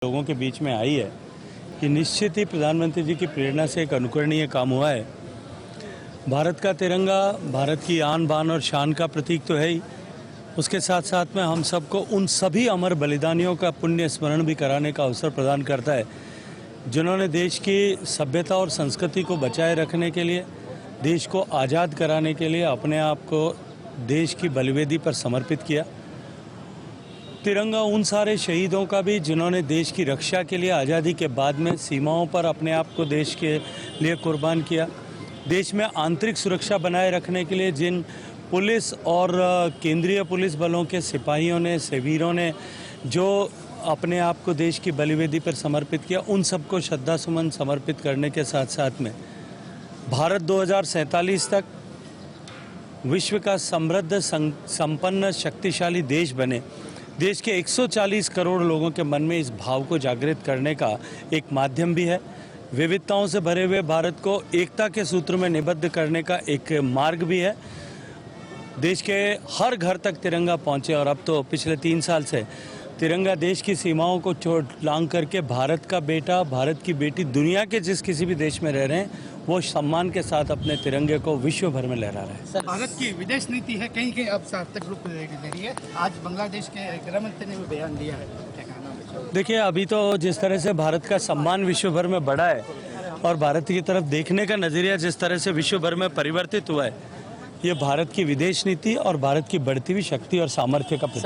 लोगों के बीच में आई है कि निश्चित ही प्रधानमंत्री जी की प्रेरणा से एक अनुकरणीय काम हुआ है। भारत का तिरंगा भारत की आन बान और शान का प्रतीक तो है ही, उसके साथ साथ में हम सबको उन सभी अमर बलिदानियों का पुण्य स्मरण भी कराने का अवसर प्रदान करता है जिन्होंने देश की सभ्यता और संस्कृति को बचाए रखने के लिए, देश को आज़ाद कराने के लिए अपने आप को देश की बलिवेदी पर समर्पित किया। तिरंगा उन सारे शहीदों का भी जिन्होंने देश की रक्षा के लिए आज़ादी के बाद में सीमाओं पर अपने आप को देश के लिए कुर्बान किया। देश में आंतरिक सुरक्षा बनाए रखने के लिए जिन पुलिस और केंद्रीय पुलिस बलों के सिपाहियों ने, सेवीरों ने जो अपने आप को देश की बलिवेदी पर समर्पित किया, उन सबको श्रद्धासुमन समर्पित करने के साथ साथ में भारत 2047 तक विश्व का समृद्ध, संपन्न, शक्तिशाली देश बने, देश के 140 करोड़ लोगों के मन में इस भाव को जागृत करने का एक माध्यम भी है। विविधताओं से भरे हुए भारत को एकता के सूत्र में निबद्ध करने का एक मार्ग भी है। देश के हर घर तक तिरंगा पहुंचे और अब तो पिछले 3 साल से तिरंगा देश की सीमाओं को चोट लांघ करके भारत का बेटा, भारत की बेटी दुनिया के जिस किसी भी देश में रह रहे हैं वो सम्मान के साथ अपने तिरंगे को विश्व भर में लहरा रहे हैं। भारत की विदेश नीति है कहीं कहीं अब सार्थक रूप ले रही है। आज बांग्लादेश के गृह मंत्री ने भी बयान दिया है, क्या कहना है? देखिए, अभी तो जिस तरह से भारत का सम्मान विश्व भर में बढ़ा है और भारत की तरफ देखने का नज़रिया जिस तरह से विश्व भर में परिवर्तित हुआ है, ये भारत की विदेश नीति और भारत की बढ़ती हुई शक्ति और सामर्थ्य का